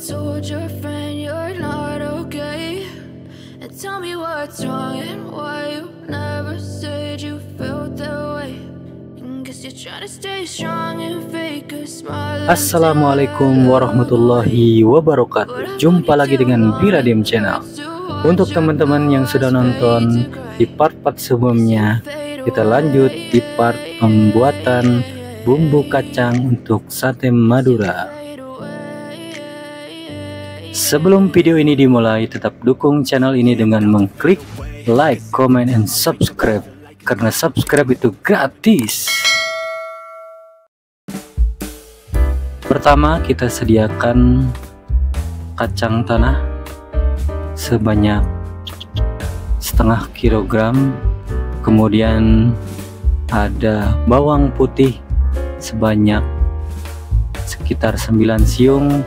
told your friend you're not okay? And tell me what's wrong and why you never said you felt that way. And guess you're trying to stay strong and fake a smile. Assalamualaikum warahmatullahi wabarakatuh. Jumpa lagi dengan Biradim Channel. Untuk teman-teman yang sudah nonton di part-part sebelumnya, kita lanjut di part pembuatan bumbu kacang untuk sate Madura. Sebelum video ini dimulai, tetap dukung channel ini dengan mengklik like, comment, and subscribe, karena subscribe itu gratis. Pertama, kita sediakan kacang tanah sebanyak setengah kilogram, kemudian ada bawang putih sebanyak sekitar 9 siung,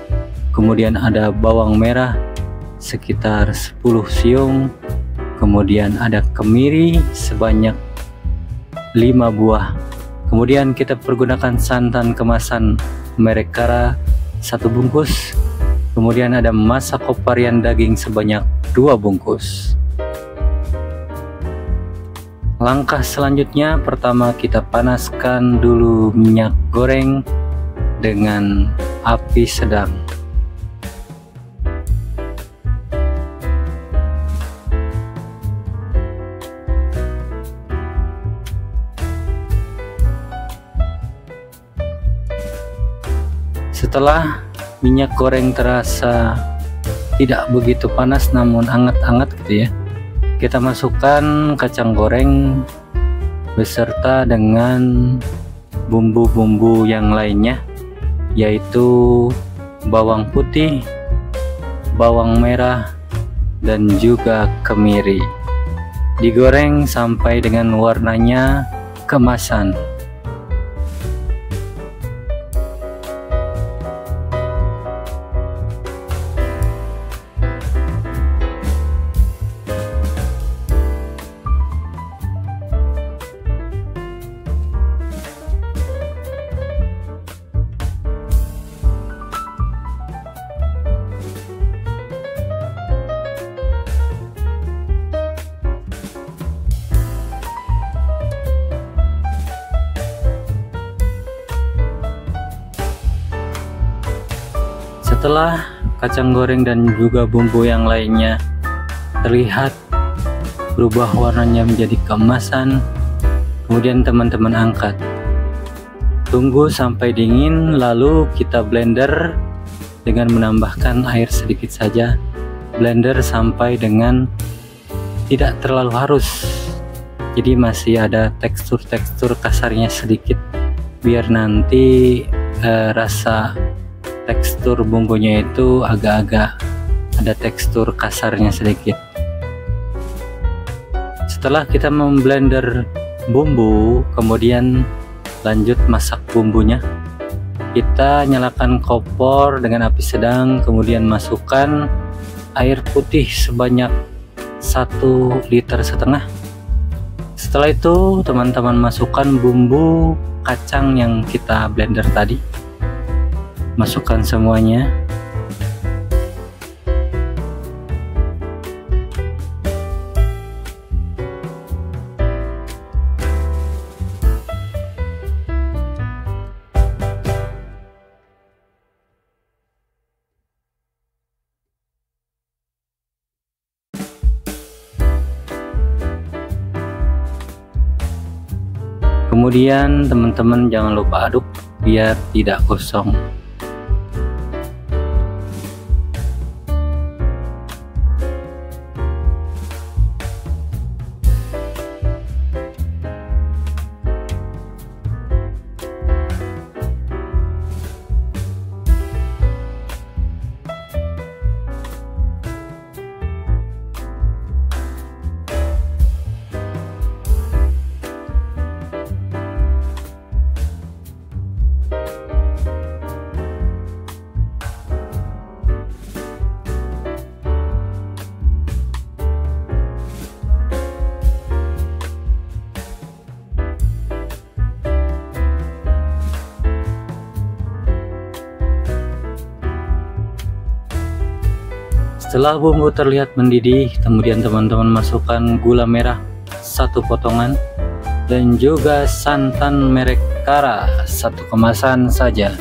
kemudian ada bawang merah sekitar 10 siung, kemudian ada kemiri sebanyak 5 buah, kemudian kita pergunakan santan kemasan merek Kara 1 bungkus, kemudian ada masak koparian daging sebanyak 2 bungkus. Langkah selanjutnya, pertama kita panaskan dulu minyak goreng dengan api sedang. Setelah minyak goreng terasa tidak begitu panas namun hangat-hangat gitu ya, kita masukkan kacang goreng beserta dengan bumbu-bumbu yang lainnya, yaitu bawang putih, bawang merah, dan juga kemiri. Digoreng sampai dengan warnanya keemasan. Setelah kacang goreng dan juga bumbu yang lainnya terlihat berubah warnanya menjadi keemasan, kemudian teman-teman angkat. Tunggu sampai dingin, lalu kita blender dengan menambahkan air sedikit saja. Blender sampai dengan tidak terlalu halus, jadi masih ada tekstur-tekstur kasarnya sedikit, biar nanti rasa tekstur bumbunya itu agak-agak ada tekstur kasarnya sedikit. Setelah kita memblender bumbu, kemudian lanjut masak bumbunya. Kita nyalakan kompor dengan api sedang, kemudian masukkan air putih sebanyak 1,5 liter. Setelah itu teman-teman masukkan bumbu kacang yang kita blender tadi. Masukkan semuanya. Kemudian teman-teman jangan lupa aduk biar tidak gosong. Setelah bumbu terlihat mendidih, kemudian teman-teman masukkan gula merah 1 potongan dan juga santan merek Kara 1 kemasan saja.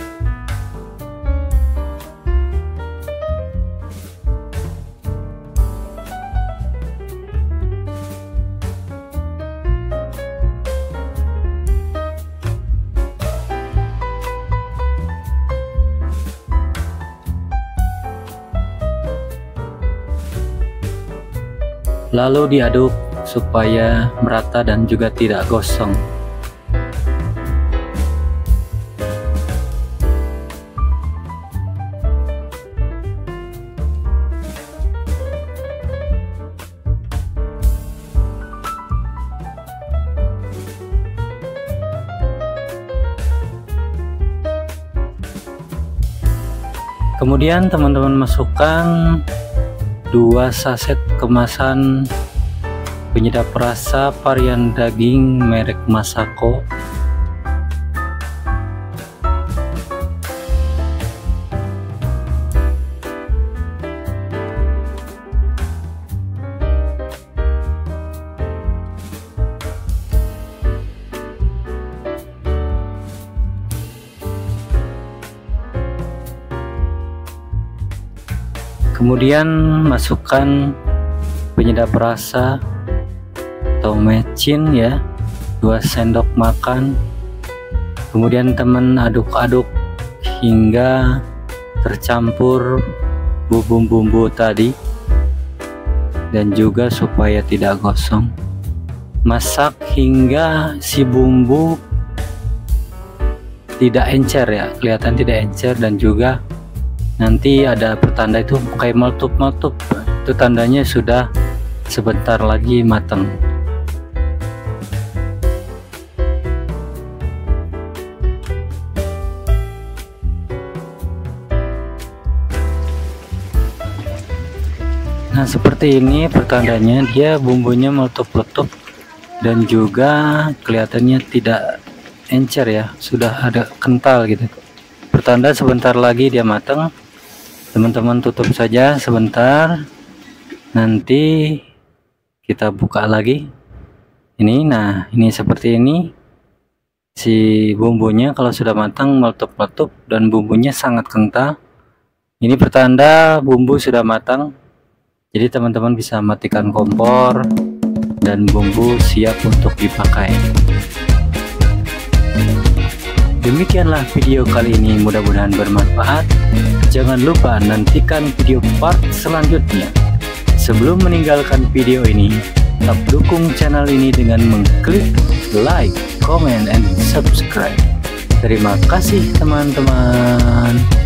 Lalu diaduk supaya merata dan juga tidak gosong. Kemudian teman-teman masukkan 2 saset kemasan penyedap rasa varian daging merek Masako. Kemudian masukkan penyedap rasa atau mecin ya, 2 sendok makan. Kemudian teman aduk-aduk hingga tercampur bumbu-bumbu tadi dan juga supaya tidak gosong. Masak hingga si bumbu tidak encer ya, kelihatan tidak encer, dan juga nanti ada pertanda itu kayak meletup-meletup, itu tandanya sudah sebentar lagi matang. Nah seperti ini pertandanya, dia bumbunya meletup-letup dan juga kelihatannya tidak encer ya, sudah ada kental gitu, pertanda sebentar lagi dia matang. Teman-teman tutup saja sebentar, nanti kita buka lagi ini. Nah ini seperti ini si bumbunya, kalau sudah matang meletup-letup dan bumbunya sangat kental, ini pertanda bumbu sudah matang. Jadi teman-teman bisa matikan kompor dan bumbu siap untuk dipakai. Demikianlah video kali ini, mudah-mudahan bermanfaat. Jangan lupa nantikan video part selanjutnya. Sebelum meninggalkan video ini, tetap dukung channel ini dengan mengklik like, comment, and subscribe. Terima kasih teman-teman.